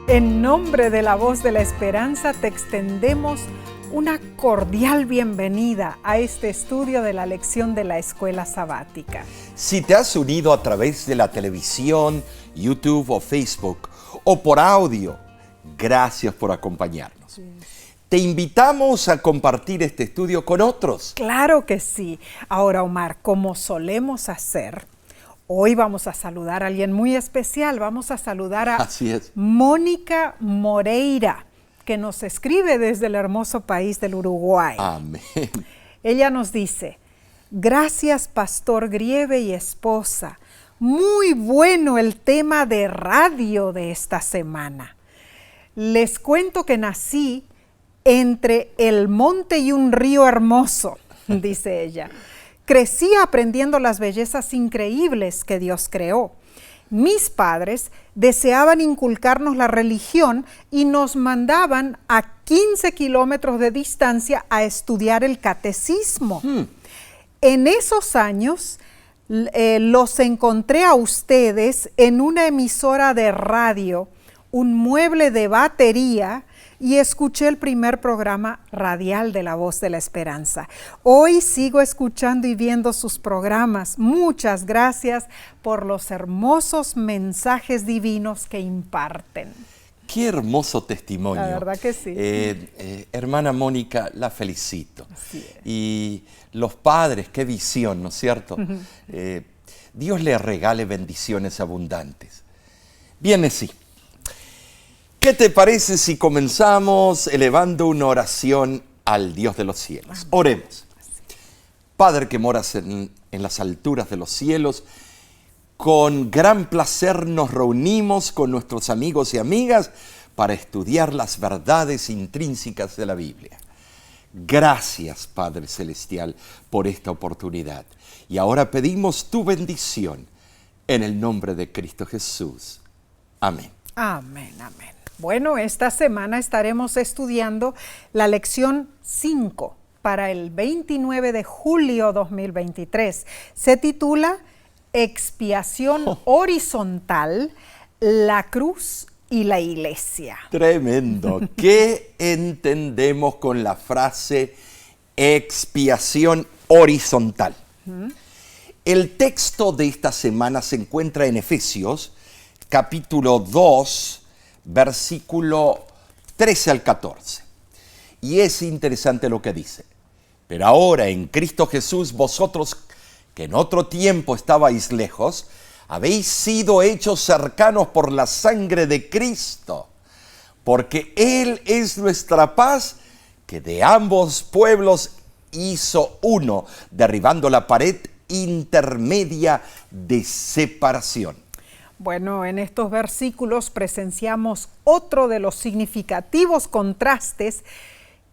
En nombre de la Voz de la Esperanza te extendemos una cordial bienvenida a este estudio de la lección de la Escuela Sabática. Si te has unido a través de la televisión, YouTube o Facebook o por audio, gracias por acompañarnos. Sí. Te invitamos a compartir este estudio con otros. Claro que sí. Ahora, Omar, como solemos hacer, hoy vamos a saludar a alguien muy especial. Vamos a saludar a Mónica Moreira, que nos escribe desde el hermoso país del Uruguay. Amén. Ella nos dice: gracias, Pastor Grieve y esposa. Muy bueno el tema de radio de esta semana. Les cuento que nací entre el monte y un río hermoso, dice ella. Crecí aprendiendo las bellezas increíbles que Dios creó. Mis padres deseaban inculcarnos la religión y nos mandaban a 15 kilómetros de distancia a estudiar el catecismo. En esos años los encontré a ustedes en una emisora de radio, un mueble de batería, y escuché el primer programa radial de La Voz de la Esperanza. Hoy sigo escuchando y viendo sus programas. Muchas gracias por los hermosos mensajes divinos que imparten. Qué hermoso testimonio. La verdad que sí. Hermana Mónica, la felicito. Así es. Y los padres, qué visión, ¿no es cierto? Dios les regale bendiciones abundantes. Bien, sí. ¿Qué te parece si comenzamos elevando una oración al Dios de los cielos? Oremos. Padre que moras en las alturas de los cielos, con gran placer nos reunimos con nuestros amigos y amigas para estudiar las verdades intrínsecas de la Biblia. Gracias, Padre Celestial, por esta oportunidad. Y ahora pedimos tu bendición en el nombre de Cristo Jesús. Amén. Amén, amén. Bueno, esta semana estaremos estudiando la lección 5 para el 29 de julio 2023. Se titula Expiación horizontal, la cruz y la iglesia. Tremendo. ¿Qué entendemos con la frase expiación horizontal? El texto de esta semana se encuentra en Efesios, capítulo 2, versículo 13 al 14. Y es interesante lo que dice. Pero ahora en Cristo Jesús, vosotros que en otro tiempo estabais lejos, habéis sido hechos cercanos por la sangre de Cristo, porque Él es nuestra paz, que de ambos pueblos hizo uno, derribando la pared intermedia de separación. Bueno, en estos versículos presenciamos otro de los significativos contrastes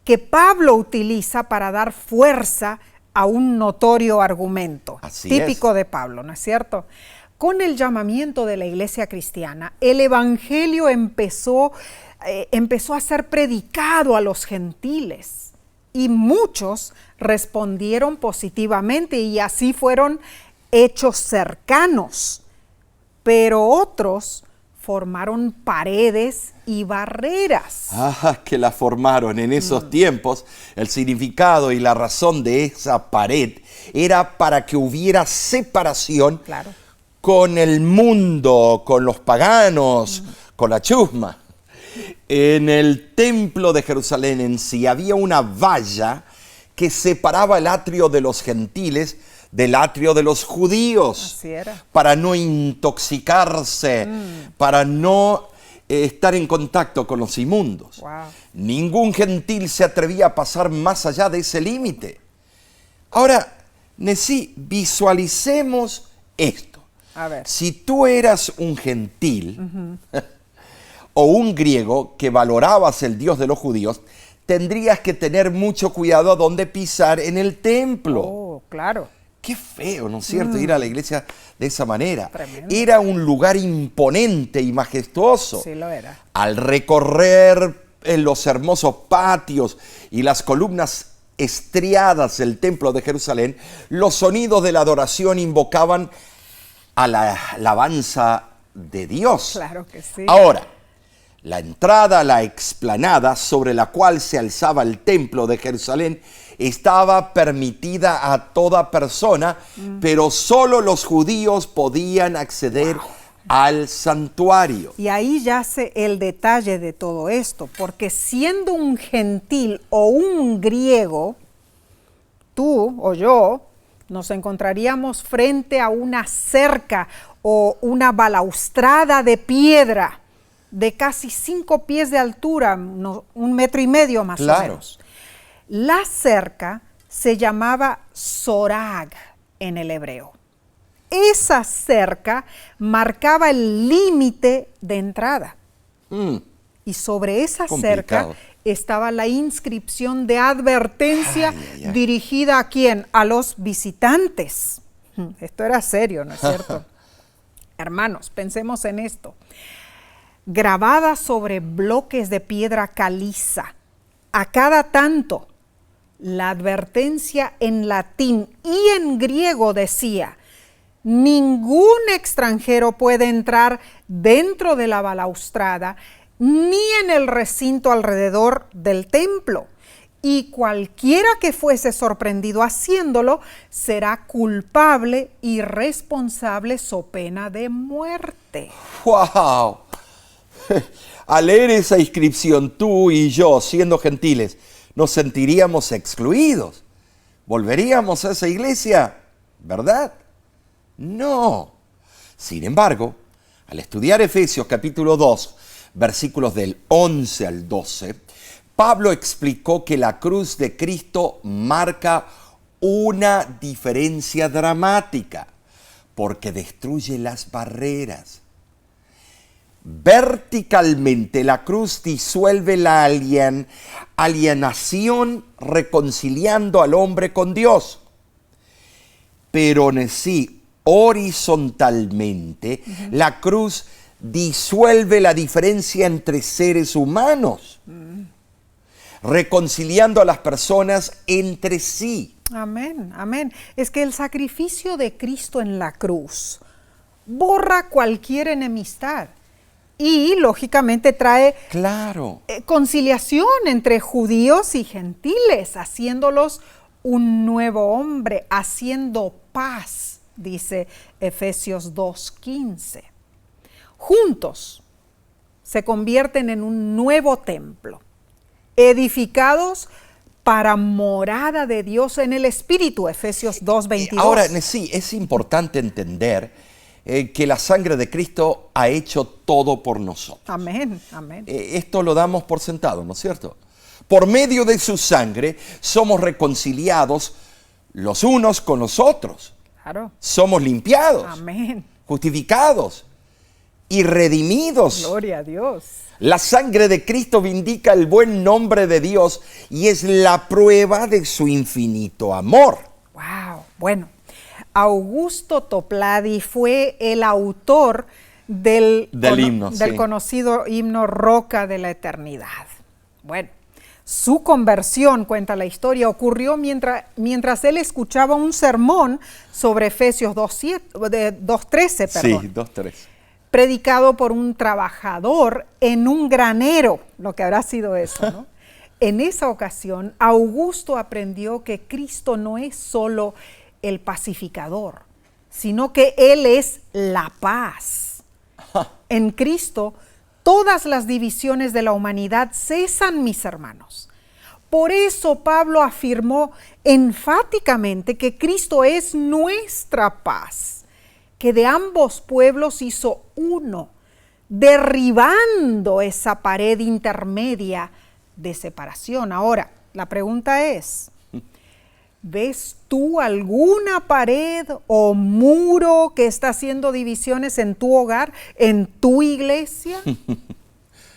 que Pablo utiliza para dar fuerza a un notorio argumento típico de Pablo, ¿no es cierto? Con el llamamiento de la iglesia cristiana, el evangelio empezó a ser predicado a los gentiles y muchos respondieron positivamente y así fueron hechos cercanos. Pero otros formaron paredes y barreras. Que la formaron en esos tiempos. El significado y la razón de esa pared era para que hubiera separación con el mundo, con los paganos, con la chusma. En el templo de Jerusalén en sí había una valla que separaba el atrio de los gentiles del atrio de los judíos, para no intoxicarse, para no estar en contacto con los inmundos. Ningún gentil se atrevía a pasar más allá de ese límite. Ahora, Nesí, visualicemos esto. A ver. Si tú eras un gentil o un griego que valorabas el Dios de los judíos, tendrías que tener mucho cuidado a dónde pisar en el templo. Oh, claro. Qué feo, ¿no es cierto? Ir a la iglesia de esa manera. Tremendo. Era un lugar imponente y majestuoso. Sí lo era. Al recorrer en los hermosos patios y las columnas estriadas del templo de Jerusalén, los sonidos de la adoración invocaban a la alabanza de Dios. Claro que sí. Ahora, La entrada a la explanada sobre la cual se alzaba el templo de Jerusalén estaba permitida a toda persona, pero solo los judíos podían acceder al santuario. Y ahí yace el detalle de todo esto, porque siendo un gentil o un griego, tú o yo nos encontraríamos frente a una cerca o una balaustrada de piedra de casi 5 pies de altura, 1,5 metros más o menos. La cerca se llamaba sorag en el hebreo. Esa cerca marcaba el límite de entrada. Y sobre esa cerca estaba la inscripción de advertencia dirigida ¿a quién? A los visitantes. Esto era serio, ¿no es cierto? Hermanos, pensemos en esto. Grabada sobre bloques de piedra caliza, a cada tanto, la advertencia en latín y en griego decía: ningún extranjero puede entrar dentro de la balaustrada ni en el recinto alrededor del templo, y cualquiera que fuese sorprendido haciéndolo será culpable y responsable so pena de muerte. ¡Wow! Al leer esa inscripción, tú y yo, siendo gentiles, nos sentiríamos excluidos. ¿Volveríamos a esa iglesia? ¿Verdad? No. Sin embargo, al estudiar Efesios capítulo 2, versículos del 11 al 12, Pablo explicó que la cruz de Cristo marca una diferencia dramática, porque destruye las barreras. Verticalmente, la cruz disuelve la alienación, reconciliando al hombre con Dios. Pero en sí, horizontalmente, la cruz disuelve la diferencia entre seres humanos, reconciliando a las personas entre sí. Amén, amén. Es que el sacrificio de Cristo en la cruz borra cualquier enemistad y, lógicamente, trae conciliación entre judíos y gentiles, haciéndolos un nuevo hombre, haciendo paz, dice Efesios 2:15. Juntos se convierten en un nuevo templo, edificados para morada de Dios en el Espíritu, Efesios 2:22. Ahora, sí, es importante entender que la sangre de Cristo ha hecho todo por nosotros. Amén, amén. Esto lo damos por sentado, ¿no es cierto? Por medio de su sangre somos reconciliados los unos con los otros. Claro. Somos limpiados, amén, justificados y redimidos. Gloria a Dios. La sangre de Cristo vindica el buen nombre de Dios y es la prueba de su infinito amor. Wow, bueno. Augusto Toplady fue el autor del himno, del conocido himno Roca de la Eternidad. Bueno, su conversión, cuenta la historia, ocurrió mientras él escuchaba un sermón sobre Efesios 2:13, perdón. Sí, 2:13. Predicado por un trabajador en un granero, lo que habrá sido eso, ¿no? En esa ocasión, Augusto aprendió que Cristo no es solo el pacificador, sino que Él es la paz. En Cristo, todas las divisiones de la humanidad cesan, mis hermanos. Por eso Pablo afirmó enfáticamente que Cristo es nuestra paz, que de ambos pueblos hizo uno, derribando esa pared intermedia de separación. Ahora, la pregunta es: ¿ves tú alguna pared o muro que está haciendo divisiones en tu hogar, en tu iglesia?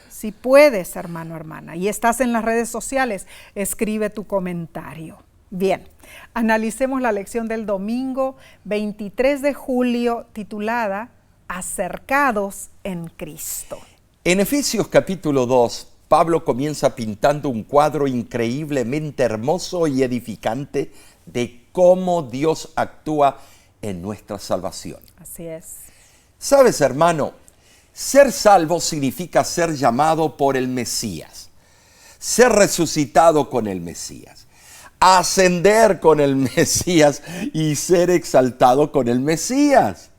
Si puedes, hermano, hermana, y estás en las redes sociales, escribe tu comentario. Bien, analicemos la lección del domingo 23 de julio titulada Acercados en Cristo. En Efesios capítulo 2, Pablo comienza pintando un cuadro increíblemente hermoso y edificante de cómo Dios actúa en nuestra salvación. Así es. ¿Sabes, hermano? Ser salvo significa ser llamado por el Mesías, ser resucitado con el Mesías, ascender con el Mesías y ser exaltado con el Mesías.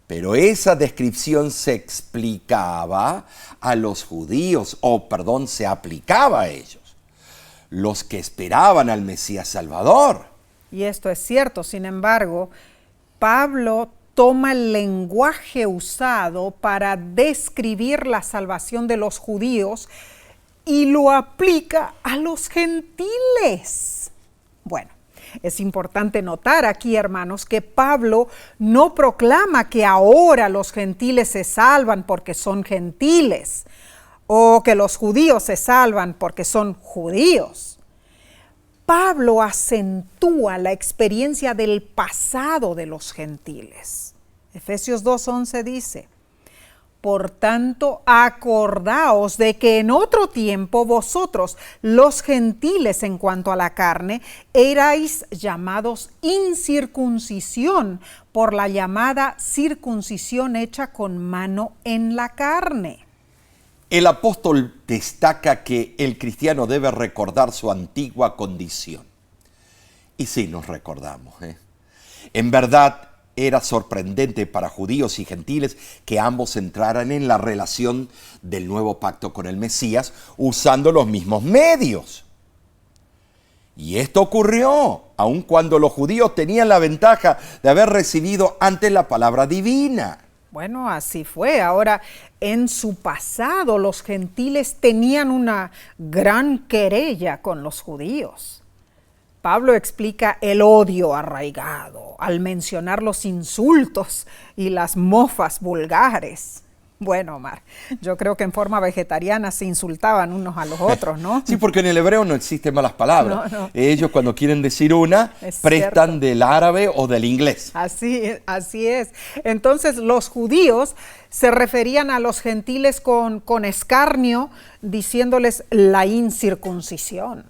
Pero esa descripción se explicaba a los judíos, se aplicaba a ellos, los que esperaban al Mesías Salvador. Y esto es cierto, sin embargo, Pablo toma el lenguaje usado para describir la salvación de los judíos y lo aplica a los gentiles. Bueno, es importante notar aquí, hermanos, que Pablo no proclama que ahora los gentiles se salvan porque son gentiles o que los judíos se salvan porque son judíos. Pablo acentúa la experiencia del pasado de los gentiles. Efesios 2:11 dice: por tanto, acordaos de que en otro tiempo vosotros, los gentiles en cuanto a la carne, erais llamados incircuncisión por la llamada circuncisión hecha con mano en la carne. El apóstol destaca que el cristiano debe recordar su antigua condición. Y sí, nos recordamos. En verdad, era sorprendente para judíos y gentiles que ambos entraran en la relación del nuevo pacto con el Mesías usando los mismos medios. Y esto ocurrió aun cuando los judíos tenían la ventaja de haber recibido antes la palabra divina. Bueno, así fue. Ahora, en su pasado, los gentiles tenían una gran querella con los judíos. Pablo explica el odio arraigado al mencionar los insultos y las mofas vulgares. Bueno, Omar, yo creo que en forma vegetariana se insultaban unos a los otros, ¿no? Sí, porque en el hebreo no existen malas palabras. No. Ellos cuando quieren decir una, prestan del árabe o del inglés. Así es. Entonces los judíos se referían a los gentiles con escarnio, diciéndoles la incircuncisión.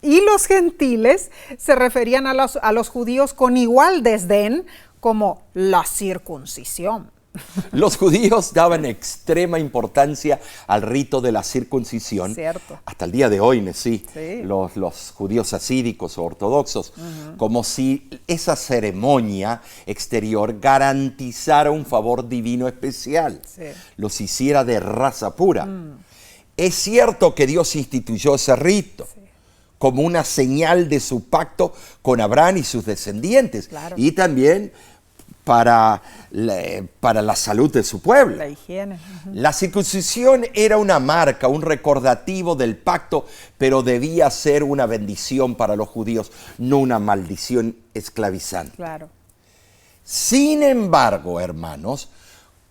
Y los gentiles se referían a los judíos con igual desdén como la circuncisión. Los judíos daban extrema importancia al rito de la circuncisión. Cierto. Hasta el día de hoy, sí. Los judíos asídicos o ortodoxos, como si esa ceremonia exterior garantizara un favor divino especial, los hiciera de raza pura. Es cierto que Dios instituyó ese rito como una señal de su pacto con Abraham y sus descendientes, y también para la salud de su pueblo. La higiene. La circuncisión era una marca, un recordativo del pacto, pero debía ser una bendición para los judíos, no una maldición esclavizante. Claro. Sin embargo, hermanos,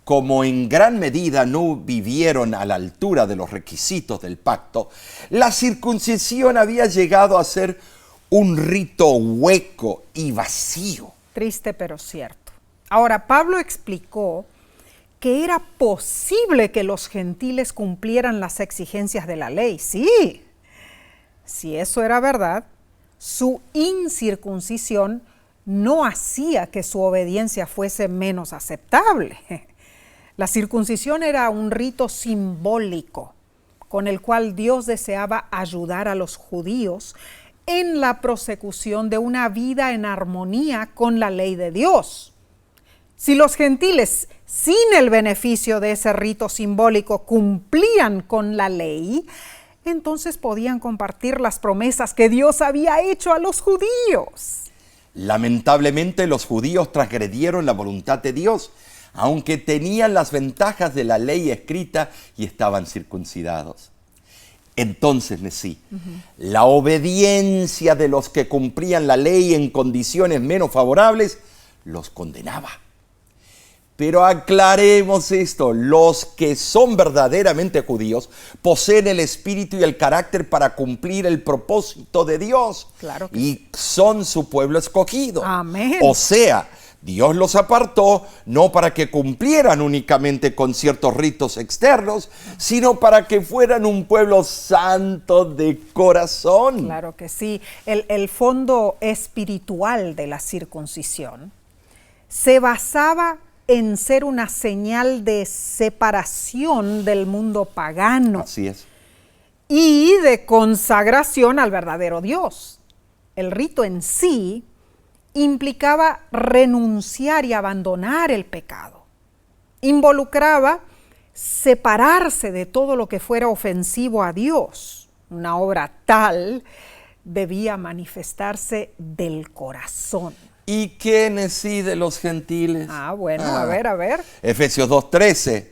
como en gran medida no vivieron a la altura de los requisitos del pacto, la circuncisión había llegado a ser un rito hueco y vacío. Triste pero cierto. Ahora, Pablo explicó que era posible que los gentiles cumplieran las exigencias de la ley. Sí, si eso era verdad, su incircuncisión no hacía que su obediencia fuese menos aceptable. La circuncisión era un rito simbólico con el cual Dios deseaba ayudar a los judíos en la prosecución de una vida en armonía con la ley de Dios. Si los gentiles, sin el beneficio de ese rito simbólico, cumplían con la ley, entonces podían compartir las promesas que Dios había hecho a los judíos. Lamentablemente, los judíos transgredieron la voluntad de Dios, aunque tenían las ventajas de la ley escrita y estaban circuncidados. Entonces, la obediencia de los que cumplían la ley en condiciones menos favorables los condenaba. Pero aclaremos esto, los que son verdaderamente judíos poseen el espíritu y el carácter para cumplir el propósito de Dios. Claro que y son su pueblo escogido. Amén. O sea, Dios los apartó no para que cumplieran únicamente con ciertos ritos externos, sino para que fueran un pueblo santo de corazón. Claro que sí. El fondo espiritual de la circuncisión se basaba en ser una señal de separación del mundo pagano. Así es. Y de consagración al verdadero Dios. El rito en sí implicaba renunciar y abandonar el pecado. Involucraba separarse de todo lo que fuera ofensivo a Dios. Una obra tal debía manifestarse del corazón. ¿Y quiénes sí de los gentiles? Bueno, a ver. Efesios 2:13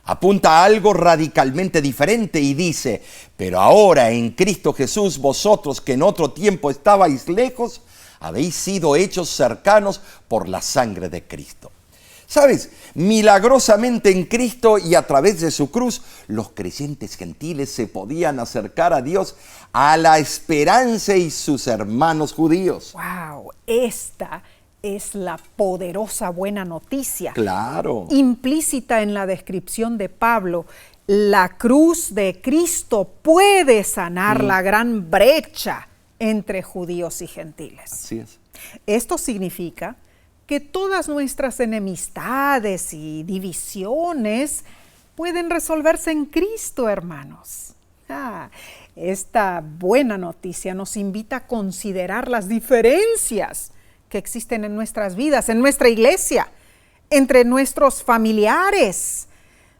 apunta a algo radicalmente diferente y dice: pero ahora en Cristo Jesús, vosotros que en otro tiempo estabais lejos, habéis sido hechos cercanos por la sangre de Cristo. ¿Sabes? Milagrosamente en Cristo y a través de su cruz, los creyentes gentiles se podían acercar a Dios, a la esperanza y sus hermanos judíos. ¡Wow! Esta es la poderosa buena noticia. Claro. Implícita en la descripción de Pablo, la cruz de Cristo puede sanar la gran brecha entre judíos y gentiles. Así es. Esto significa que todas nuestras enemistades y divisiones pueden resolverse en Cristo, hermanos. Esta buena noticia nos invita a considerar las diferencias que existen en nuestras vidas, en nuestra iglesia, entre nuestros familiares.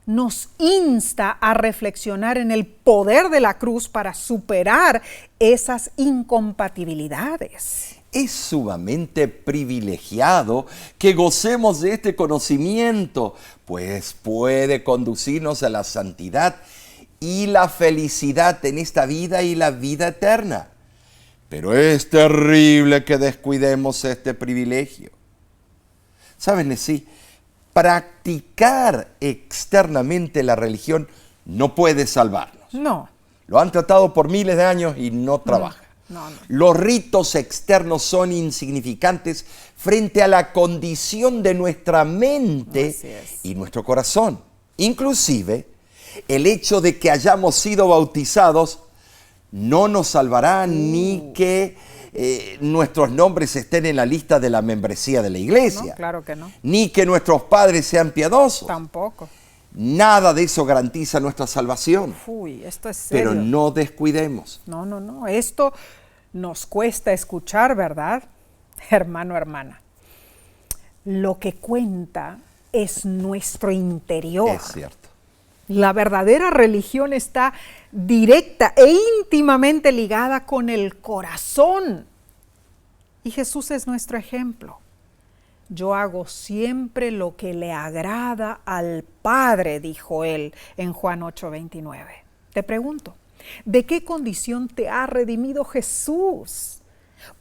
Nos insta a reflexionar en el poder de la cruz para superar esas incompatibilidades. Es sumamente privilegiado que gocemos de este conocimiento, pues puede conducirnos a la santidad y la felicidad en esta vida y la vida eterna. Pero es terrible que descuidemos este privilegio. ¿Saben? Sí, practicar externamente la religión no puede salvarnos. No. Lo han tratado por miles de años y no trabaja. No. Los ritos externos son insignificantes frente a la condición de nuestra mente y nuestro corazón. Inclusive, el hecho de que hayamos sido bautizados no nos salvará ni que nuestros nombres estén en la lista de la membresía de la iglesia. No, claro que no. Ni que nuestros padres sean piadosos. Tampoco. Nada de eso garantiza nuestra salvación. Uy, esto es serio. Pero no descuidemos. No. Esto nos cuesta escuchar, ¿verdad? Hermano, hermana. Lo que cuenta es nuestro interior. Es cierto. La verdadera religión está directa e íntimamente ligada con el corazón. Y Jesús es nuestro ejemplo. Yo hago siempre lo que le agrada al Padre, dijo él en Juan 8:29. Te pregunto, ¿de qué condición te ha redimido Jesús?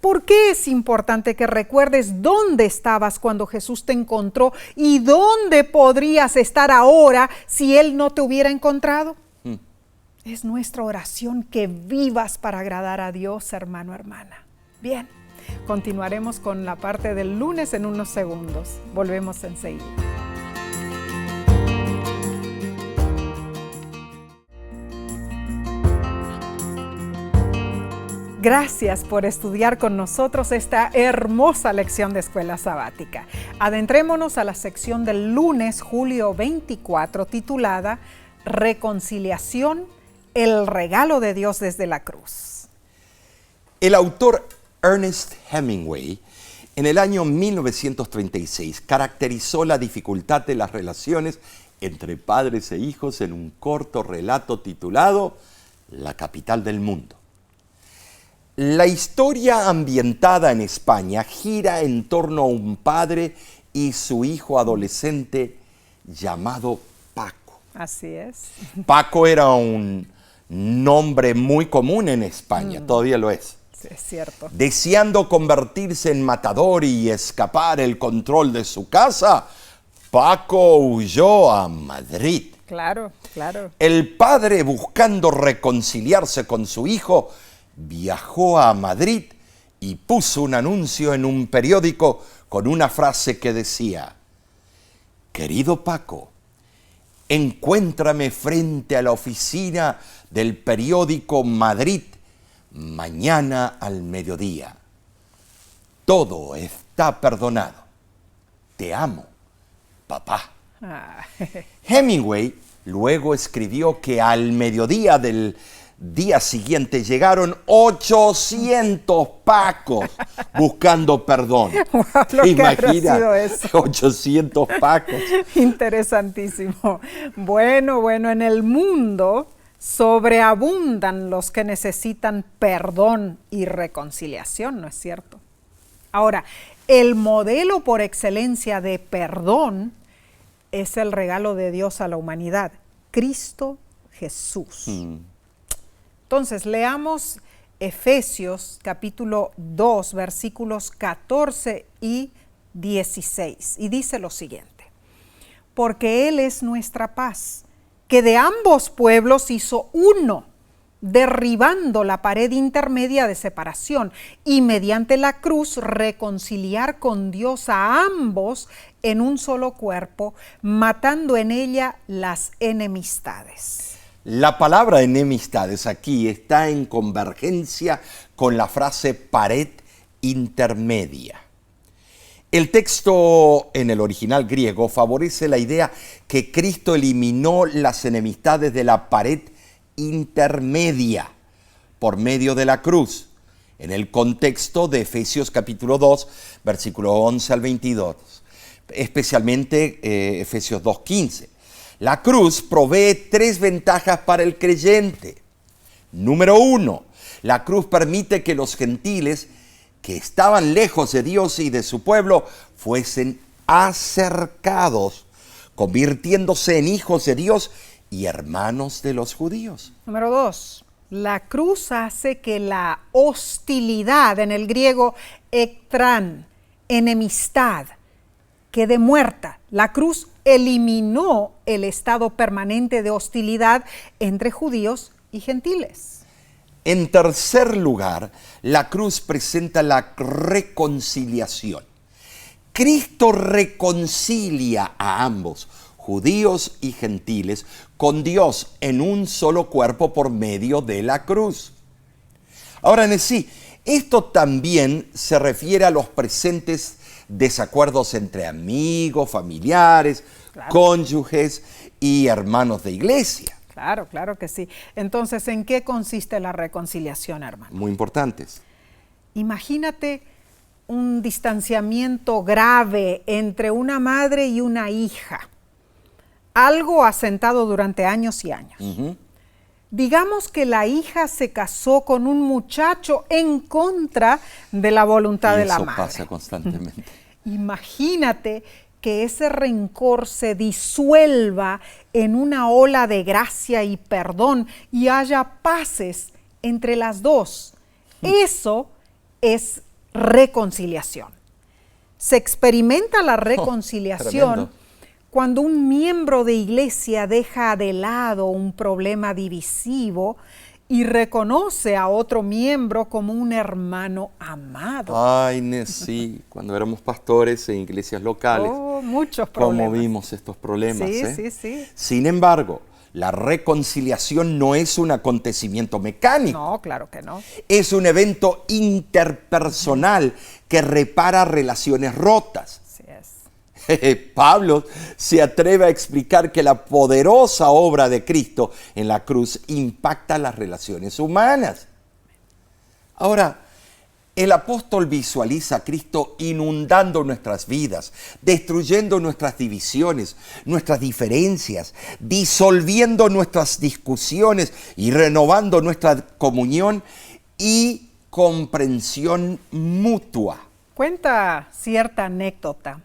¿Por qué es importante que recuerdes dónde estabas cuando Jesús te encontró y dónde podrías estar ahora si Él no te hubiera encontrado? Es nuestra oración que vivas para agradar a Dios, hermano, hermana. Bien, continuaremos con la parte del lunes en unos segundos. Volvemos enseguida. Gracias por estudiar con nosotros esta hermosa lección de escuela sabática. Adentrémonos a la sección del lunes, julio 24, titulada Reconciliación, el regalo de Dios desde la cruz. El autor Ernest Hemingway, en el año 1936, caracterizó la dificultad de las relaciones entre padres e hijos en un corto relato titulado La capital del mundo. La historia ambientada en España gira en torno a un padre y su hijo adolescente llamado Paco. Así es. Paco era un nombre muy común en España, todavía lo es. Sí, es cierto. Deseando convertirse en matador y escapar el control de su casa, Paco huyó a Madrid. Claro. El padre, buscando reconciliarse con su hijo, viajó a Madrid y puso un anuncio en un periódico con una frase que decía: querido Paco, encuéntrame frente a la oficina del periódico Madrid mañana al mediodía. Todo está perdonado. Te amo, papá. Ah, Hemingway luego escribió que al mediodía del día siguiente llegaron 800 pacos buscando perdón. Wow, lo ¿Te que habrá imaginas? sido eso. 800 pacos. Interesantísimo. Bueno, en el mundo sobreabundan los que necesitan perdón y reconciliación, ¿no es cierto? Ahora, el modelo por excelencia de perdón es el regalo de Dios a la humanidad, Cristo Jesús. Entonces, leamos Efesios capítulo 2, versículos 14 y 16. Y dice lo siguiente: porque Él es nuestra paz, que de ambos pueblos hizo uno, derribando la pared intermedia de separación y mediante la cruz reconciliar con Dios a ambos en un solo cuerpo, matando en ella las enemistades. La palabra enemistades aquí está en convergencia con la frase pared intermedia. El texto en el original griego favorece la idea que Cristo eliminó las enemistades de la pared intermedia por medio de la cruz, en el contexto de Efesios capítulo 2, versículo 11 al 22, especialmente Efesios 2:15. La cruz provee 3 ventajas para el creyente. Número 1, la cruz permite que los gentiles que estaban lejos de Dios y de su pueblo fuesen acercados, convirtiéndose en hijos de Dios y hermanos de los judíos. Número 2, la cruz hace que la hostilidad, en el griego ektran, enemistad, quede muerta. La cruz eliminó el estado permanente de hostilidad entre judíos y gentiles. En tercer lugar, la cruz presenta la reconciliación. Cristo reconcilia a ambos, judíos y gentiles, con Dios en un solo cuerpo por medio de la cruz. Ahora, en sí, esto también se refiere a los presentes desacuerdos entre amigos, familiares, Claro. cónyuges y hermanos de iglesia. Claro que sí. Entonces, ¿en qué consiste la reconciliación, hermano? Muy importantes. Imagínate un distanciamiento grave entre una madre y una hija, algo asentado durante años y años. Digamos que la hija se casó con un muchacho en contra de la voluntad de la madre. Eso pasa constantemente. Imagínate que ese rencor se disuelva en una ola de gracia y perdón y haya paces entre las dos. Eso es reconciliación. Se experimenta la reconciliación tremendo. cuando un miembro de iglesia deja de lado un problema divisivo y reconoce a otro miembro como un hermano amado. Ay, sí, cuando éramos pastores en iglesias locales, Muchos problemas. cómo vimos estos problemas. Sí. Sin embargo, la reconciliación no es un acontecimiento mecánico. No, claro que no. Es un evento interpersonal que repara relaciones rotas. Así es. Pablo se atreve a explicar que la poderosa obra de Cristo en la cruz impacta las relaciones humanas. Ahora, el apóstol visualiza a Cristo inundando nuestras vidas, destruyendo nuestras divisiones, nuestras diferencias, disolviendo nuestras discusiones y renovando nuestra comunión y comprensión mutua. Cuenta cierta anécdota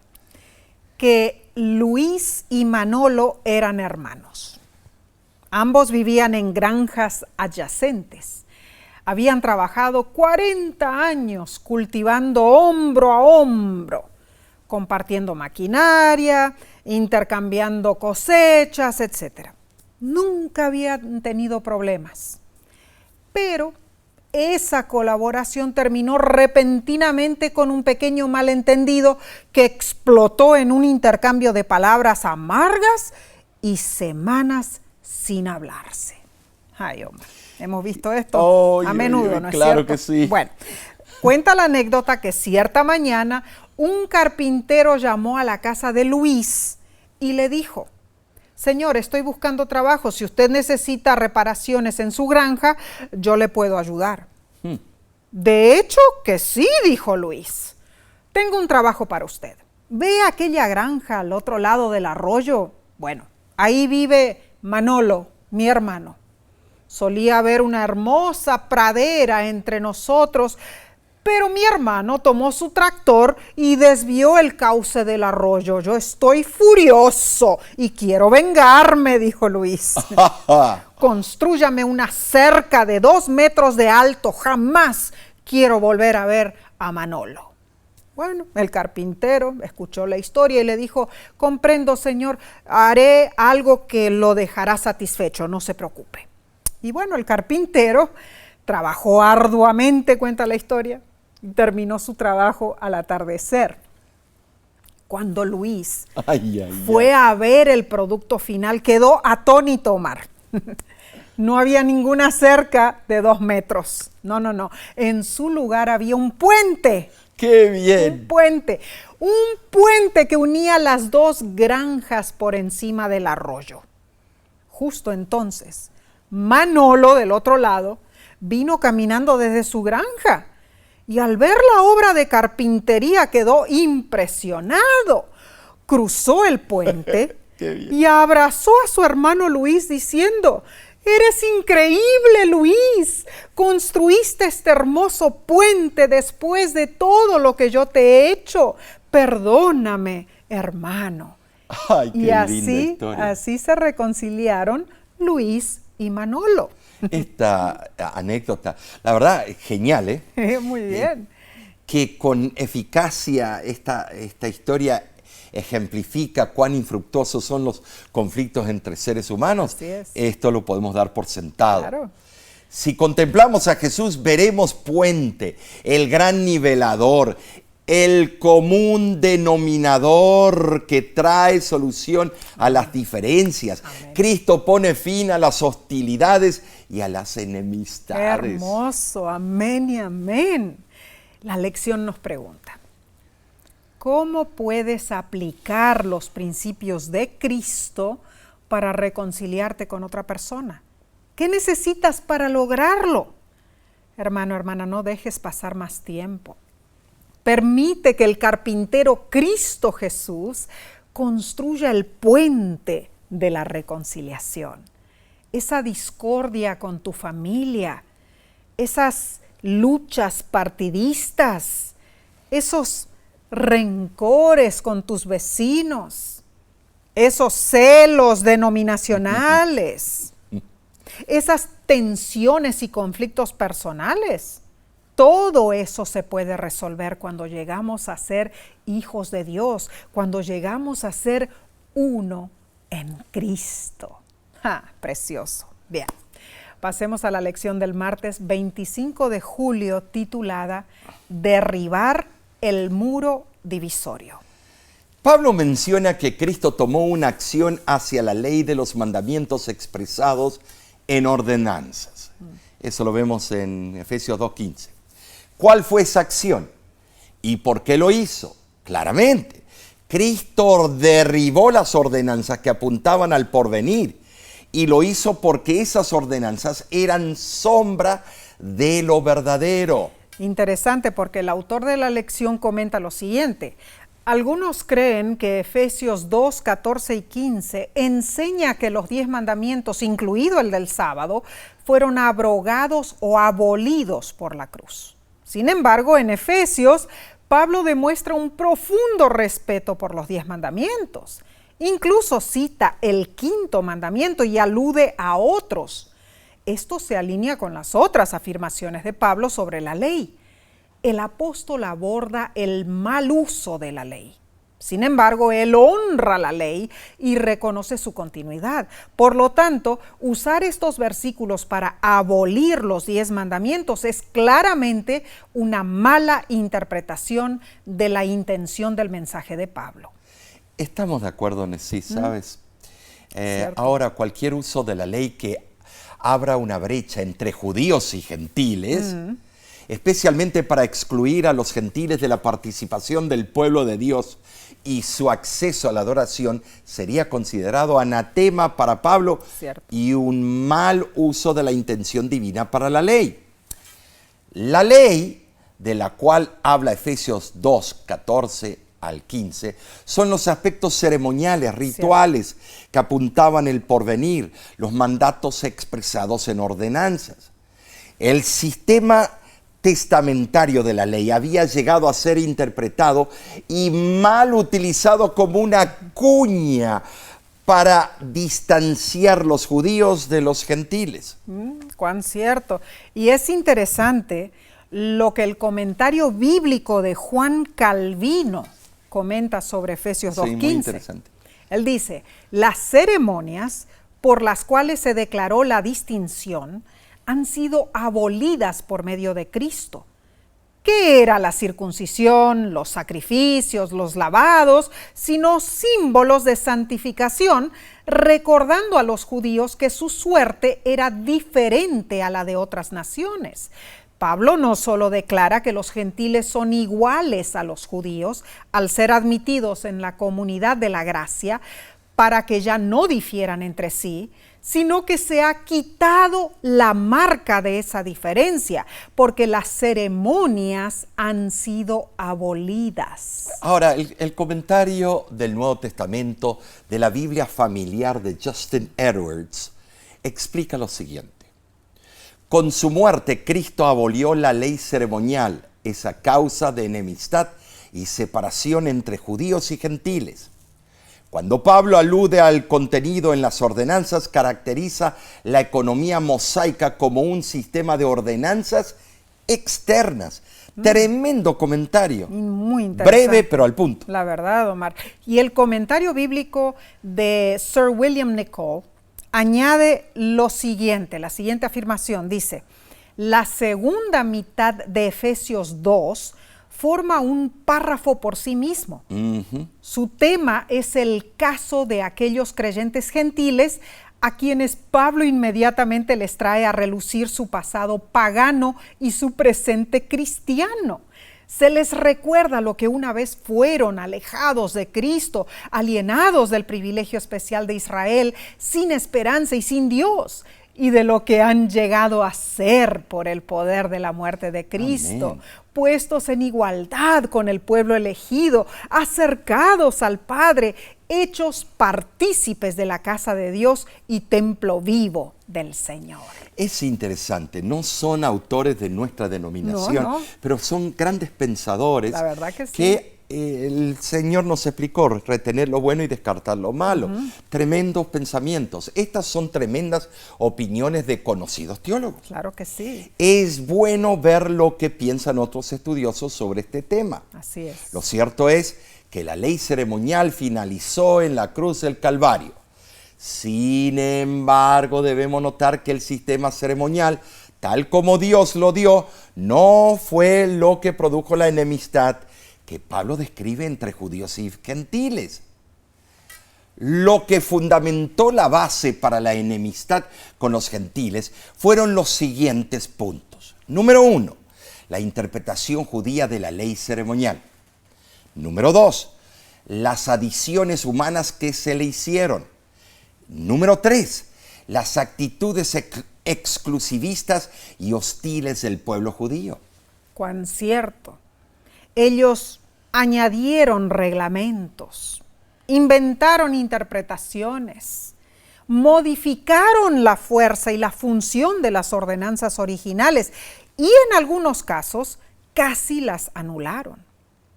que Luis y Manolo eran hermanos. Ambos vivían en granjas adyacentes. Habían trabajado 40 años cultivando hombro a hombro, compartiendo maquinaria, intercambiando cosechas, etc. Nunca habían tenido problemas. Pero esa colaboración terminó repentinamente con un pequeño malentendido que explotó en un intercambio de palabras amargas y semanas sin hablarse. Ay, hombre, hemos visto esto a menudo, ¿no es claro cierto? que sí. Bueno, cuenta la anécdota que cierta mañana un carpintero llamó a la casa de Luis y le dijo: Señor, estoy buscando trabajo. Si usted necesita reparaciones en su granja, yo le puedo ayudar. De hecho que sí, dijo Luis. Tengo un trabajo para usted. ¿Ve aquella granja al otro lado del arroyo? Bueno, ahí vive Manolo, mi hermano. Solía haber una hermosa pradera entre nosotros, pero mi hermano tomó su tractor y desvió el cauce del arroyo. Yo estoy furioso y quiero vengarme, dijo Luis. Constrúyame una cerca de 2 metros de alto. Jamás quiero volver a ver a Manolo. Bueno, el carpintero escuchó la historia y le dijo: comprendo, señor, haré algo que lo dejará satisfecho, no se preocupe. Y bueno, el carpintero trabajó arduamente, cuenta la historia, y terminó su trabajo al atardecer. Cuando Luis fue a ver el producto final, quedó atónito, Omar. No había ninguna cerca de 2 metros. No. En su lugar había un puente. ¡Qué bien! Un puente que unía las 2 granjas por encima del arroyo. Justo entonces, Manolo, del otro lado, vino caminando desde su granja y al ver la obra de carpintería quedó impresionado. Cruzó el puente y abrazó a su hermano Luis diciendo: ¡Eres increíble, Luis! Construiste este hermoso puente después de todo lo que yo te he hecho. Perdóname, hermano. ¡Ay, qué linda historia! Así se reconciliaron Luis y Manolo. Esta anécdota, la verdad, genial, ¿eh? Muy bien. Que con eficacia esta historia ejemplifica cuán infructuosos son los conflictos entre seres humanos. Así es. Esto lo podemos dar por sentado. Claro. Si contemplamos a Jesús, veremos puente, el gran nivelador, el común denominador que trae solución a las diferencias. Amén. Cristo pone fin a las hostilidades y a las enemistades. ¡Qué hermoso! Amén y amén. La lección nos pregunta: ¿cómo puedes aplicar los principios de Cristo para reconciliarte con otra persona? ¿Qué necesitas para lograrlo? Hermano, hermana, no dejes pasar más tiempo. Permite que el carpintero Cristo Jesús construya el puente de la reconciliación. Esa discordia con tu familia, esas luchas partidistas, esos rencores con tus vecinos, esos celos denominacionales, esas tensiones y conflictos personales. Todo eso se puede resolver cuando llegamos a ser hijos de Dios, cuando llegamos a ser uno en Cristo. Precioso. Bien, pasemos a la lección del martes 25 de julio titulada Derribar el muro divisorio. Pablo menciona que Cristo tomó una acción hacia la ley de los mandamientos expresados en ordenanzas. Eso lo vemos en Efesios 2:15. ¿Cuál fue esa acción? ¿Y por qué lo hizo? Claramente, Cristo derribó las ordenanzas que apuntaban al porvenir y lo hizo porque esas ordenanzas eran sombra de lo verdadero. Interesante, porque el autor de la lección comenta lo siguiente: algunos creen que Efesios 2, 14 y 15 enseña que los 10 mandamientos, incluido el del sábado, fueron abrogados o abolidos por la cruz. Sin embargo, en Efesios, Pablo demuestra un profundo respeto por los 10 mandamientos. Incluso cita el 5.º mandamiento y alude a otros. Esto se alinea con las otras afirmaciones de Pablo sobre la ley. El apóstol aborda el mal uso de la ley. Sin embargo, él honra la ley y reconoce su continuidad. Por lo tanto, usar estos versículos para abolir los 10 mandamientos es claramente una mala interpretación de la intención del mensaje de Pablo. Estamos de acuerdo, Nesí, ¿sabes? Ahora, cualquier uso de la ley que abra una brecha entre judíos y gentiles especialmente para excluir a los gentiles de la participación del pueblo de Dios y su acceso a la adoración, sería considerado anatema para Pablo. Cierto. Y un mal uso de la intención divina para la ley. La ley, de la cual habla Efesios 2, 14 al 15, son los aspectos ceremoniales, rituales, que apuntaban el porvenir, los mandatos expresados en ordenanzas. El sistema testamentario de la ley había llegado a ser interpretado y mal utilizado como una cuña para distanciar los judíos de los gentiles. Cuán cierto. Y es interesante lo que el comentario bíblico de Juan Calvino comenta sobre Efesios Sí, 2:15. muy interesante. Él dice, las ceremonias por las cuales se declaró la distinción han sido abolidas por medio de Cristo. ¿Qué era la circuncisión, los sacrificios, los lavados, sino símbolos de santificación, recordando a los judíos que su suerte era diferente a la de otras naciones? Pablo no solo declara que los gentiles son iguales a los judíos al ser admitidos en la comunidad de la gracia para que ya no difieran entre sí, sino que se ha quitado la marca de esa diferencia, porque las ceremonias han sido abolidas. Ahora, el comentario del Nuevo Testamento de la Biblia familiar de Justin Edwards explica lo siguiente. Con su muerte, Cristo abolió la ley ceremonial, esa causa de enemistad y separación entre judíos y gentiles. Cuando Pablo alude al contenido en las ordenanzas, caracteriza la economía mosaica como un sistema de ordenanzas externas. Tremendo comentario. Muy interesante. Breve, pero al punto. La verdad, Omar. Y el comentario bíblico de Sir William Nicol añade lo siguiente, la siguiente afirmación. Dice, la segunda mitad de Efesios 2 forma un párrafo por sí mismo. Su tema es el caso de aquellos creyentes gentiles a quienes Pablo inmediatamente les trae a relucir su pasado pagano y su presente cristiano. Se les recuerda lo que una vez fueron, alejados de Cristo, alienados del privilegio especial de Israel, sin esperanza y sin Dios, y de lo que han llegado a ser por el poder de la muerte de Cristo. Amén. Puestos en igualdad con el pueblo elegido, acercados al Padre, hechos partícipes de la casa de Dios y templo vivo del Señor. Es interesante, no son autores de nuestra denominación, pero son grandes pensadores. La verdad que sí. Que el Señor nos explicó, retener lo bueno y descartar lo malo. Tremendos pensamientos. Estas son tremendas opiniones de conocidos teólogos. Claro que sí. Es bueno ver lo que piensan otros estudiosos sobre este tema. Así es. Lo cierto es que la ley ceremonial finalizó en la cruz del Calvario. Sin embargo, debemos notar que el sistema ceremonial, tal como Dios lo dio, no fue lo que produjo la enemistad que Pablo describe entre judíos y gentiles. Lo que fundamentó la base para la enemistad con los gentiles fueron los siguientes puntos. Número 1, la interpretación judía de la ley ceremonial. Número 2, las adiciones humanas que se le hicieron. Número 3, las actitudes exclusivistas y hostiles del pueblo judío. Cuán cierto. Ellos añadieron reglamentos, inventaron interpretaciones, modificaron la fuerza y la función de las ordenanzas originales y en algunos casos casi las anularon.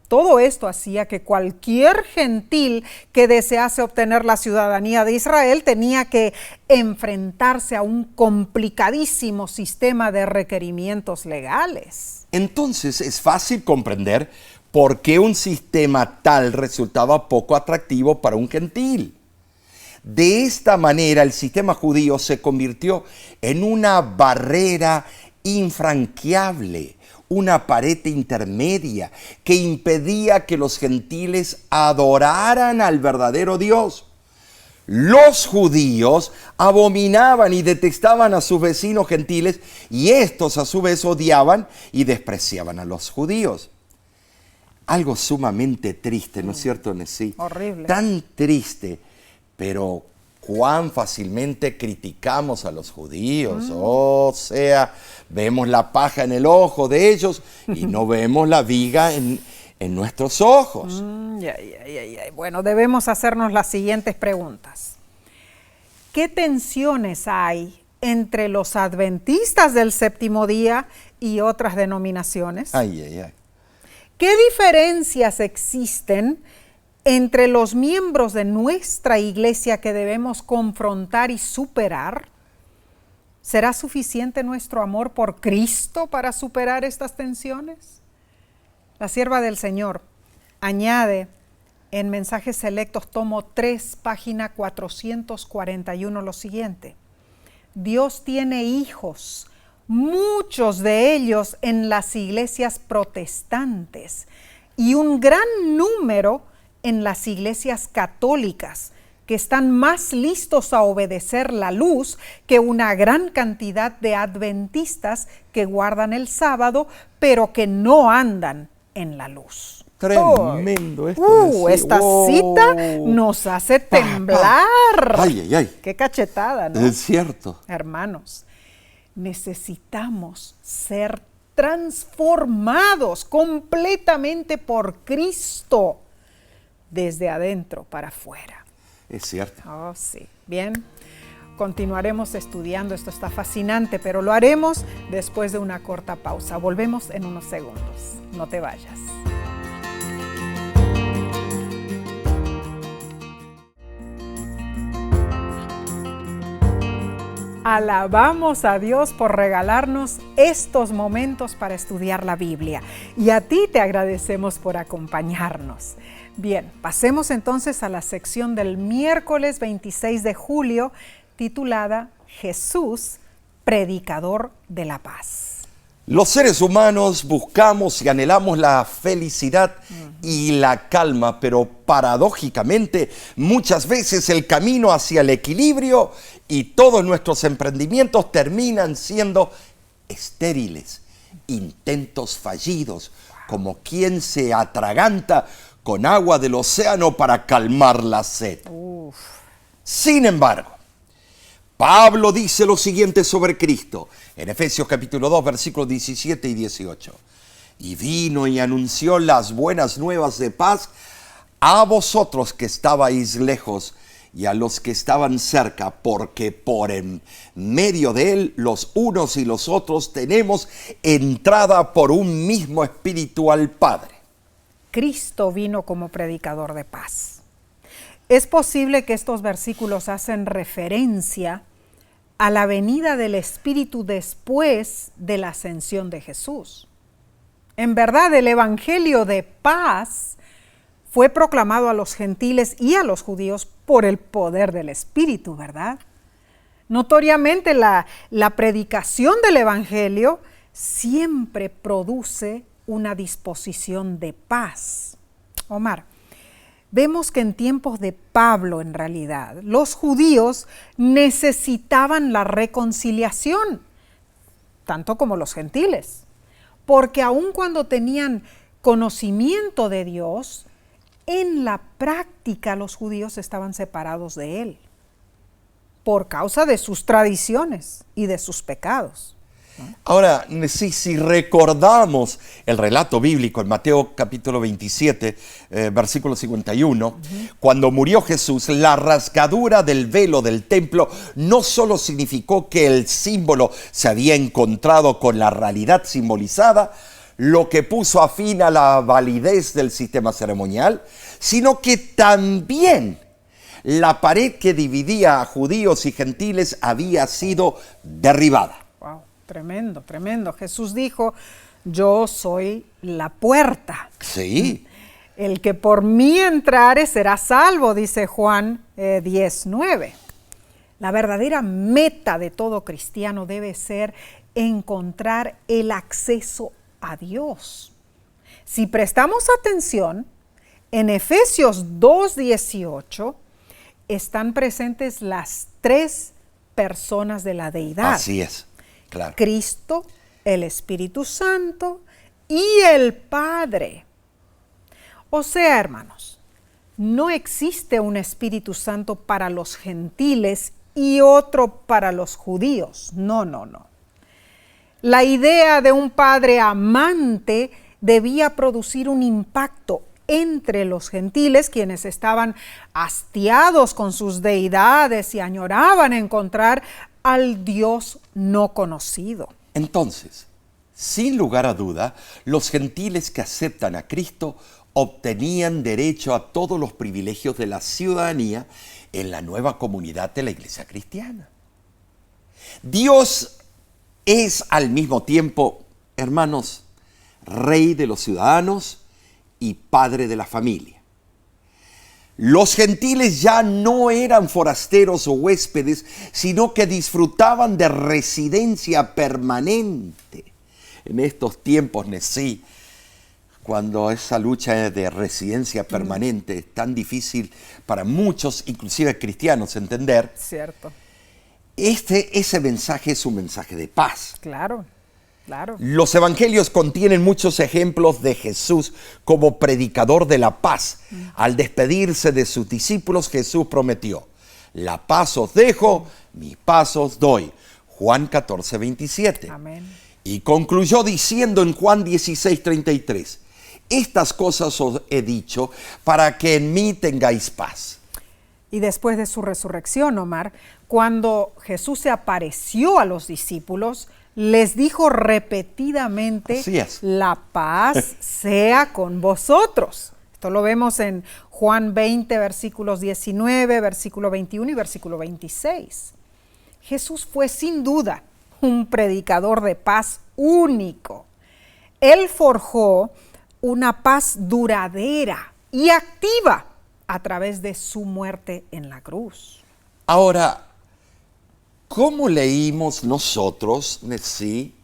Todo esto hacía que cualquier gentil que desease obtener la ciudadanía de Israel tenía que enfrentarse a un complicadísimo sistema de requerimientos legales. Entonces es fácil comprender por qué un sistema tal resultaba poco atractivo para un gentil. De esta manera el sistema judío se convirtió en una barrera infranqueable, una pared intermedia que impedía que los gentiles adoraran al verdadero Dios. Los judíos abominaban y detestaban a sus vecinos gentiles y estos a su vez odiaban y despreciaban a los judíos. Algo sumamente triste, ¿no es cierto, Nesí? Horrible. Tan triste, pero cuán fácilmente criticamos a los judíos. O sea, vemos la paja en el ojo de ellos y no vemos la viga en nuestros ojos. Bueno, debemos hacernos las siguientes preguntas. ¿Qué tensiones hay entre los adventistas del séptimo día y otras denominaciones? ¿Qué diferencias existen entre los miembros de nuestra iglesia que debemos confrontar y superar? ¿Será suficiente nuestro amor por Cristo para superar estas tensiones? La sierva del Señor añade en Mensajes Selectos, tomo 3, página 441, lo siguiente: Dios tiene hijos, muchos de ellos en las iglesias protestantes y un gran número en las iglesias católicas, que están más listos a obedecer la luz que una gran cantidad de adventistas que guardan el sábado, pero que no andan en la luz. Tremendo esto. Esta cita nos hace temblar. Qué cachetada, ¿no? Es cierto. Hermanos, necesitamos ser transformados completamente por Cristo, desde adentro para afuera. Es cierto. Oh, sí. Bien, continuaremos estudiando. Esto está fascinante, pero lo haremos después de una corta pausa. Volvemos en unos segundos. No te vayas. Alabamos a Dios por regalarnos estos momentos para estudiar la Biblia. Y a ti te agradecemos por acompañarnos. Bien, pasemos entonces a la sección del miércoles 26 de julio, titulada Jesús, predicador de la paz. Los seres humanos buscamos y anhelamos la felicidad y la calma, pero paradójicamente muchas veces el camino hacia el equilibrio y todos nuestros emprendimientos terminan siendo estériles, intentos fallidos, como quien se atraganta con agua del océano para calmar la sed. Sin embargo, Pablo dice lo siguiente sobre Cristo en Efesios capítulo 2, versículos 17 y 18. Y vino y anunció las buenas nuevas de paz a vosotros que estabais lejos y a los que estaban cerca, porque por en medio de él los unos y los otros tenemos entrada por un mismo espíritu al Padre. Cristo vino como predicador de paz. Es posible que estos versículos hacen referencia a la venida del Espíritu después de la ascensión de Jesús. En verdad, el Evangelio de paz fue proclamado a los gentiles y a los judíos por el poder del Espíritu, ¿verdad? Notoriamente la predicación del Evangelio siempre produce una disposición de paz. Omar, vemos que en tiempos de Pablo, en realidad, los judíos necesitaban la reconciliación, tanto como los gentiles, porque aun cuando tenían conocimiento de Dios, en la práctica los judíos estaban separados de Él, por causa de sus tradiciones y de sus pecados. Ahora, si recordamos el relato bíblico en Mateo capítulo 27, versículo 51, cuando murió Jesús, la rasgadura del velo del templo no solo significó que el símbolo se había encontrado con la realidad simbolizada, lo que puso a fin a la validez del sistema ceremonial, sino que también la pared que dividía a judíos y gentiles había sido derribada. Wow. Tremendo, tremendo. Jesús dijo, yo soy la puerta. Sí. El que por mí entrare será salvo, dice Juan 10:9. La verdadera meta de todo cristiano debe ser encontrar el acceso a Dios. Si prestamos atención, en Efesios 2:18, están presentes las tres personas de la deidad. Así es, claro. Cristo, el Espíritu Santo y el Padre. O sea, hermanos, no existe un Espíritu Santo para los gentiles y otro para los judíos. No, no, no. La idea de un Padre amante debía producir un impacto entre los gentiles, quienes estaban hastiados con sus deidades y añoraban encontrar al Dios no conocido. Entonces, sin lugar a duda, los gentiles que aceptan a Cristo obtenían derecho a todos los privilegios de la ciudadanía en la nueva comunidad de la Iglesia cristiana. Dios es al mismo tiempo, hermanos, Rey de los ciudadanos y Padre de la familia. Los gentiles ya no eran forasteros o huéspedes, sino que disfrutaban de residencia permanente. En estos tiempos, Nesí, cuando esa lucha de residencia permanente es tan difícil para muchos, inclusive cristianos, entender. Cierto. Ese mensaje es un mensaje de paz. Claro, claro. Los evangelios contienen muchos ejemplos de Jesús como predicador de la paz. Al despedirse de sus discípulos, Jesús prometió: la paz os dejo, mi paz os doy. Juan 14, 27. Amén. Y concluyó diciendo en Juan 16, 33, estas cosas os he dicho para que en mí tengáis paz. Y después de su resurrección, Omar, cuando Jesús se apareció a los discípulos, les dijo repetidamente: así es, la paz sea con vosotros. Esto lo vemos en Juan 20, versículos 19, versículo 21 y versículo 26. Jesús fue sin duda un predicador de paz único. Él forjó una paz duradera y activa a través de su muerte en la cruz. Ahora, ¿cómo leímos nosotros, Nesí,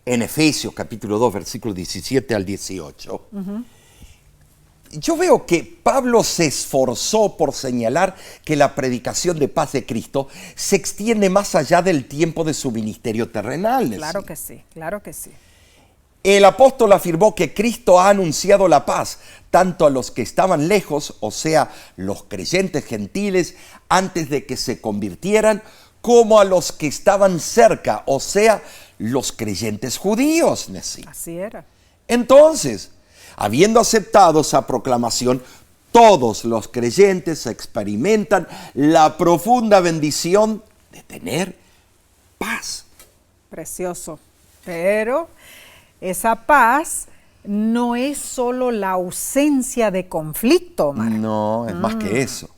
en Efesios capítulo 2, versículos 17 al 18? Yo veo que Pablo se esforzó por señalar que la predicación de paz de Cristo se extiende más allá del tiempo de su ministerio terrenal. Nesí. Claro que sí, claro que sí. El apóstol afirmó que Cristo ha anunciado la paz tanto a los que estaban lejos, o sea, los creyentes gentiles, antes de que se convirtieran, como a los que estaban cerca, o sea, los creyentes judíos, Nesí. Así era. Entonces, habiendo aceptado esa proclamación, todos los creyentes experimentan la profunda bendición de tener paz. Precioso. Pero esa paz no es solo la ausencia de conflicto, Omar. No, es más que eso.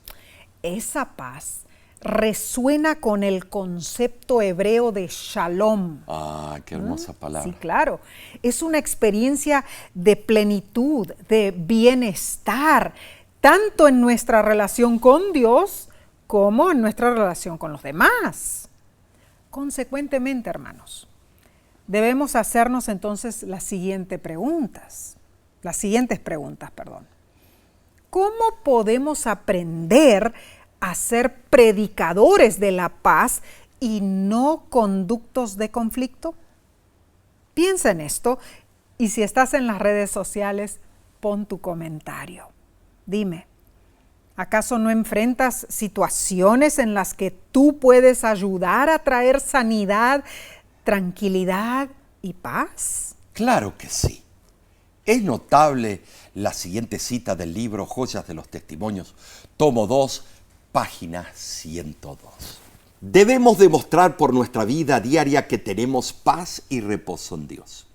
Esa paz resuena con el concepto hebreo de shalom. Ah, qué hermosa palabra. Sí, claro. Es una experiencia de plenitud, de bienestar, tanto en nuestra relación con Dios como en nuestra relación con los demás. Consecuentemente, hermanos, debemos hacernos entonces las siguientes preguntas. ¿Cómo podemos aprender a ser predicadores de la paz y no conductos de conflicto? Piensa en esto y si estás en las redes sociales, pon tu comentario. Dime, ¿acaso no enfrentas situaciones en las que tú puedes ayudar a traer sanidad, tranquilidad y paz? Claro que sí. Es notable la siguiente cita del libro Joyas de los Testimonios, tomo 2, página 102. Debemos demostrar por nuestra vida diaria que tenemos paz y reposo en Dios.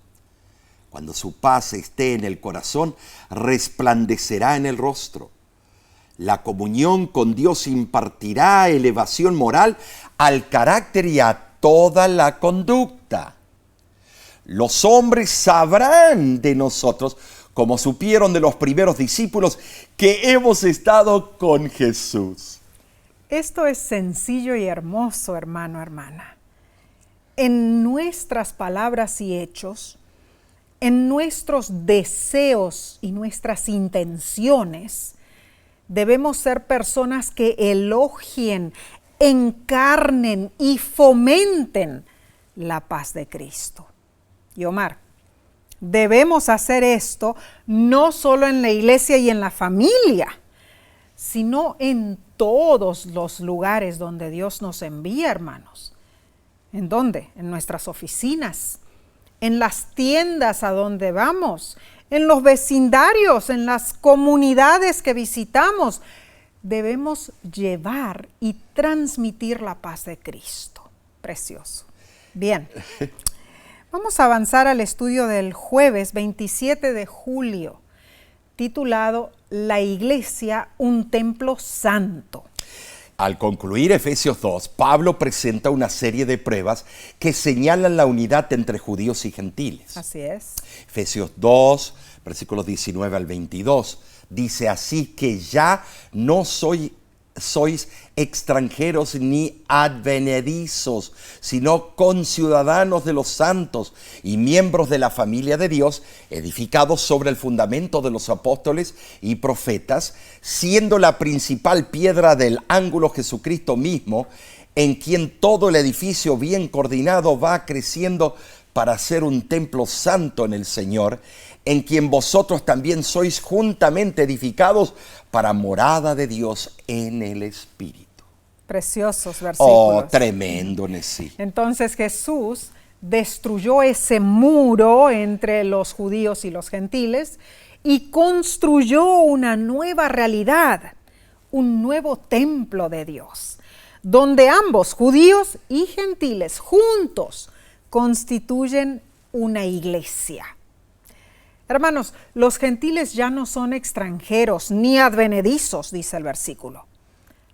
Cuando su paz esté en el corazón, resplandecerá en el rostro. La comunión con Dios impartirá elevación moral al carácter y a toda la conducta. Los hombres sabrán de nosotros, como supieron de los primeros discípulos, que hemos estado con Jesús. Esto es sencillo y hermoso, hermano, hermana. En nuestras palabras y hechos, en nuestros deseos y nuestras intenciones, Debemos ser personas que elogien, encarnen y fomenten la paz de Cristo. Y Omar, debemos hacer esto no solo en la iglesia y en la familia, sino en todos los lugares donde Dios nos envía, hermanos. ¿En dónde? En nuestras oficinas, en las tiendas a donde vamos, en los vecindarios, en las comunidades que visitamos. Debemos llevar y transmitir la paz de Cristo. Precioso. Bien, vamos a avanzar al estudio del jueves 27 de julio, titulado La Iglesia, un templo santo. Al concluir Efesios 2, Pablo presenta una serie de pruebas que señalan la unidad entre judíos y gentiles. Así es. Efesios 2, versículos 19 al 22, dice: así que ya no sois extranjeros ni advenedizos, sino conciudadanos de los santos y miembros de la familia de Dios, edificados sobre el fundamento de los apóstoles y profetas, siendo la principal piedra del ángulo Jesucristo mismo, en quien todo el edificio bien coordinado va creciendo para ser un templo santo en el Señor, en quien vosotros también sois juntamente edificados para morada de Dios en el Espíritu. Preciosos versículos. Oh, tremendo, sí. Entonces Jesús destruyó ese muro entre los judíos y los gentiles y construyó una nueva realidad, un nuevo templo de Dios, donde ambos, judíos y gentiles, juntos constituyen una iglesia. Hermanos, los gentiles ya no son extranjeros ni advenedizos, dice el versículo.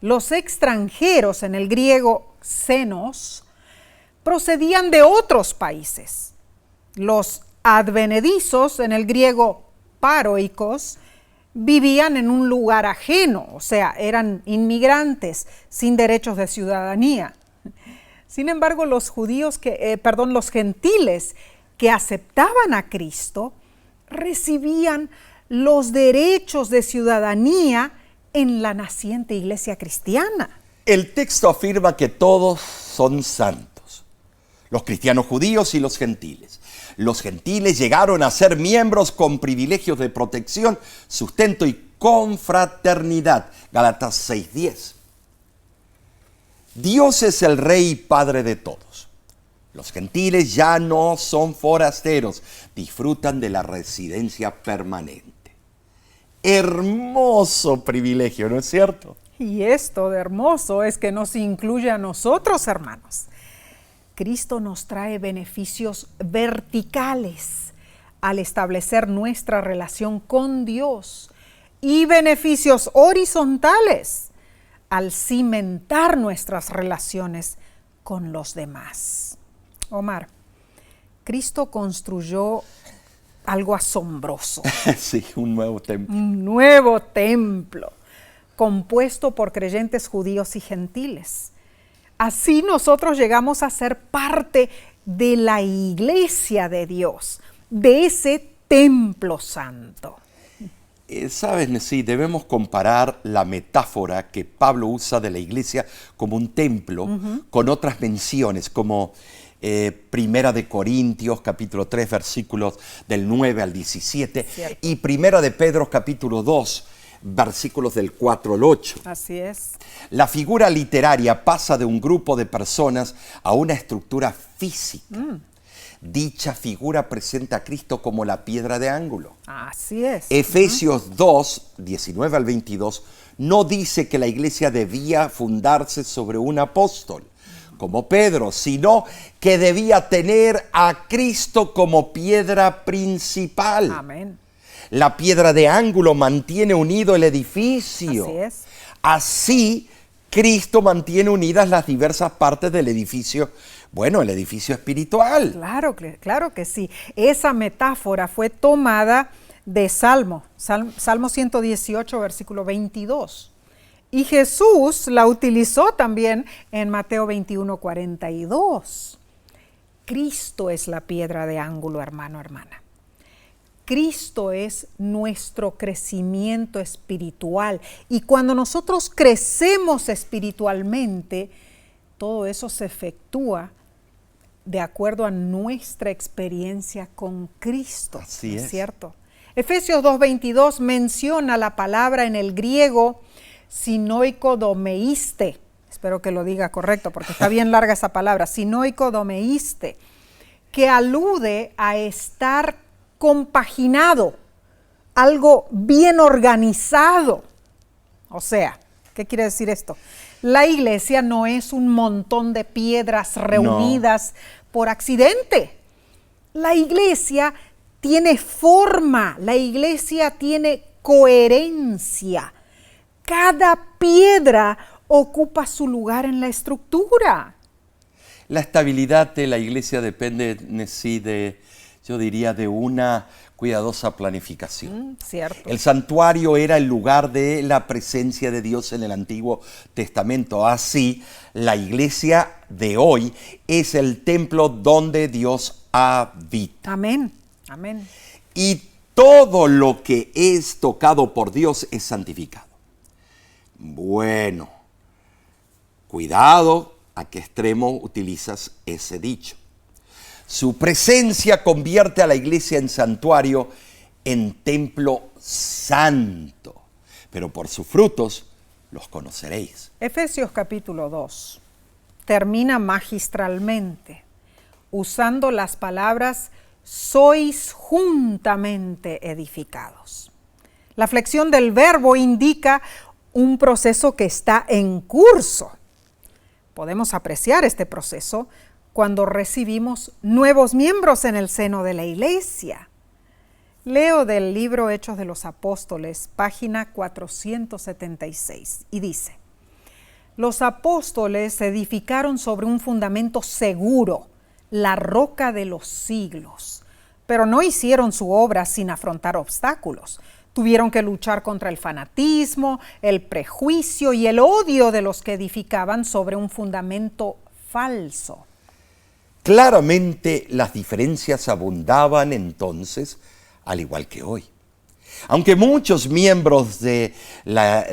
Los extranjeros, en el griego xenos, procedían de otros países. Los advenedizos, en el griego paroikos, vivían en un lugar ajeno, o sea, eran inmigrantes sin derechos de ciudadanía. Sin embargo, los gentiles que aceptaban a Cristo recibían los derechos de ciudadanía en la naciente iglesia cristiana. El texto afirma que todos son santos, los cristianos judíos y los gentiles. Los gentiles llegaron a ser miembros con privilegios de protección, sustento y confraternidad. Gálatas 6:10. Dios es el Rey y Padre de todos. Los gentiles ya no son forasteros, disfrutan de la residencia permanente. Hermoso privilegio, ¿no es cierto? Y esto de hermoso es que nos incluye a nosotros, hermanos. Cristo nos trae beneficios verticales al establecer nuestra relación con Dios y beneficios horizontales al cimentar nuestras relaciones con los demás. Omar, Cristo construyó algo asombroso. Sí, un nuevo templo. Un nuevo templo, compuesto por creyentes judíos y gentiles. Así nosotros llegamos a ser parte de la iglesia de Dios, de ese templo santo. Sabes, sí, debemos comparar la metáfora que Pablo usa de la iglesia como un templo con otras menciones, como Primera de Corintios, capítulo 3, versículos del 9 al 17, Cierto. y Primera de Pedro, capítulo 2, versículos del 4 al 8. Así es. La figura literaria pasa de un grupo de personas a una estructura física. Dicha figura presenta a Cristo como la piedra de ángulo. Así es. Efesios 2, 19 al 22, no dice que la iglesia debía fundarse sobre un apóstol, como Pedro, sino que debía tener a Cristo como piedra principal. Amén. La piedra de ángulo mantiene unido el edificio. Así es. Así, Cristo mantiene unidas las diversas partes del edificio, bueno, el edificio espiritual. Claro que sí. Esa metáfora fue tomada de Salmo 118, versículo 22. Y Jesús la utilizó también en Mateo 21, 42. Cristo es la piedra de ángulo, hermano, hermana. Cristo es nuestro crecimiento espiritual. Y cuando nosotros crecemos espiritualmente, todo eso se efectúa de acuerdo a nuestra experiencia con Cristo. Así es. ¿Cierto? Efesios 2:22 menciona la palabra en el griego sinoikodomeiste. Espero que lo diga correcto porque está bien larga esa palabra. Sinoikodomeiste, que alude a estar compaginado, algo bien organizado. O sea, ¿qué quiere decir esto? La iglesia no es un montón de piedras reunidas por accidente. La iglesia tiene forma, la iglesia tiene coherencia. Cada piedra ocupa su lugar en la estructura. La estabilidad de la iglesia depende sí yo diría, de una cuidadosa planificación. Cierto. El santuario era el lugar de la presencia de Dios en el Antiguo Testamento. Así, la iglesia de hoy es el templo donde Dios habita. Amén, amén. Y todo lo que es tocado por Dios es santificado. Bueno, cuidado a qué extremo utilizas ese dicho. Su presencia convierte a la iglesia en santuario, en templo santo. Pero por sus frutos los conoceréis. Efesios capítulo 2 termina magistralmente usando las palabras sois juntamente edificados. La flexión del verbo indica un proceso que está en curso. Podemos apreciar este proceso cuando recibimos nuevos miembros en el seno de la iglesia. Leo del libro Hechos de los Apóstoles, página 476, y dice: los apóstoles se edificaron sobre un fundamento seguro, la roca de los siglos, pero no hicieron su obra sin afrontar obstáculos. Tuvieron que luchar contra el fanatismo, el prejuicio y el odio de los que edificaban sobre un fundamento falso. Claramente las diferencias abundaban entonces, al igual que hoy. Aunque muchos miembros de la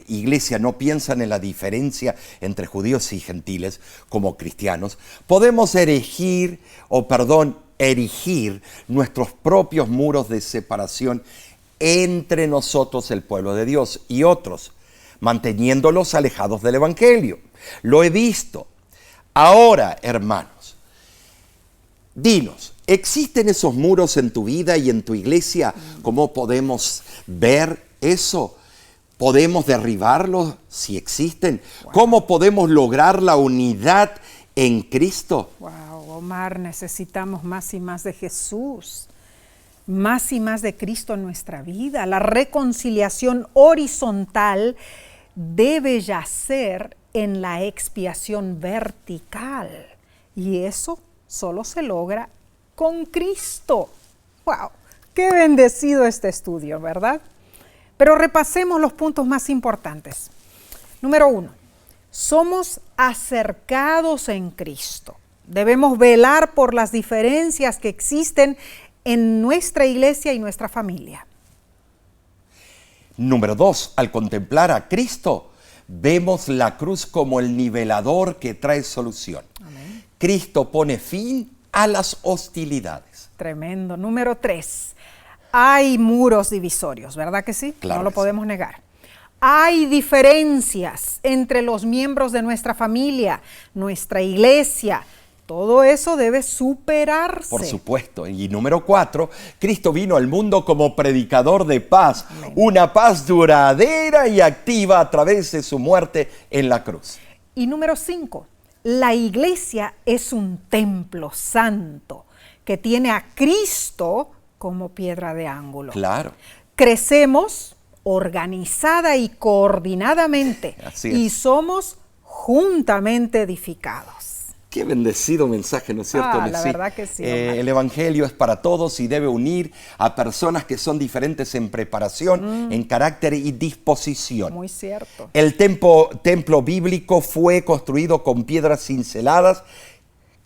iglesia no piensan en la diferencia entre judíos y gentiles como cristianos, podemos erigir nuestros propios muros de separación entre nosotros, el pueblo de Dios, y otros, manteniéndolos alejados del evangelio. Lo he visto. Ahora, hermanos, dinos, ¿existen esos muros en tu vida y en tu iglesia? ¿Cómo podemos ver eso? ¿Podemos derribarlos si existen? Wow. ¿Cómo podemos lograr la unidad en Cristo? Wow, Omar, necesitamos más y más de Jesús, más y más de Cristo en nuestra vida. La reconciliación horizontal debe yacer en la expiación vertical, y eso solo se logra con Cristo. ¡Wow! ¡Qué bendecido este estudio!, ¿verdad? Pero repasemos los puntos más importantes. Número 1. Somos acercados en Cristo. Debemos velar por las diferencias que existen en nuestra iglesia y nuestra familia. Número 2. Al contemplar a Cristo, vemos la cruz como el nivelador que trae solución. Amén. Cristo pone fin a las hostilidades. Tremendo. Número 3. Hay muros divisorios, ¿verdad que sí? Claro, no lo podemos negar. Hay diferencias entre los miembros de nuestra familia, nuestra iglesia. Todo eso debe superarse. Por supuesto. Y número 4, Cristo vino al mundo como predicador de paz. Amén. Una paz duradera y activa a través de su muerte en la cruz. Y número 5, la iglesia es un templo santo que tiene a Cristo como piedra de ángulo. Claro. Crecemos organizada y coordinadamente. Así es. Y somos juntamente edificados. Qué bendecido mensaje, ¿no es cierto? La verdad que sí. El Evangelio es para todos y debe unir a personas que son diferentes en preparación, en carácter y disposición. Muy cierto. El templo bíblico fue construido con piedras cinceladas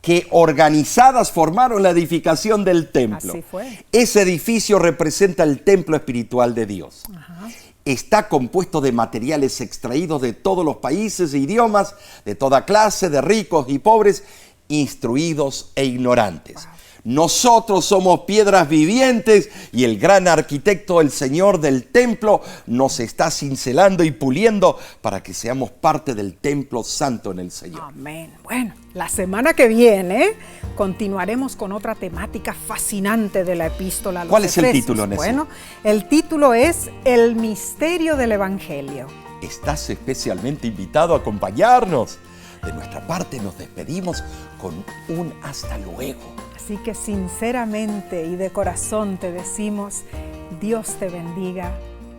que organizadas formaron la edificación del templo. Así fue. Ese edificio representa el templo espiritual de Dios. Ajá. Está compuesto de materiales extraídos de todos los países e idiomas, de toda clase, de ricos y pobres, instruidos e ignorantes. Wow. Nosotros somos piedras vivientes y el gran arquitecto, el Señor del templo, nos está cincelando y puliendo para que seamos parte del templo santo en el Señor. Amén. Bueno, la semana que viene continuaremos con otra temática fascinante de la epístola a los Efesios. ¿Cuál es el título, Nessie? Bueno, el título es El misterio del Evangelio. Estás especialmente invitado a acompañarnos. De nuestra parte nos despedimos con un hasta luego. Así que sinceramente y de corazón te decimos, Dios te bendiga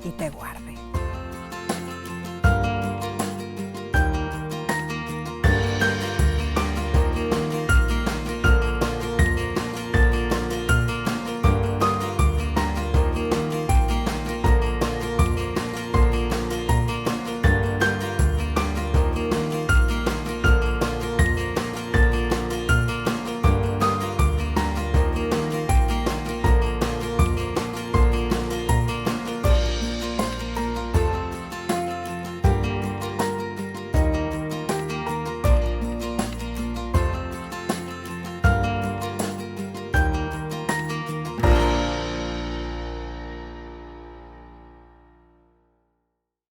y te guarde.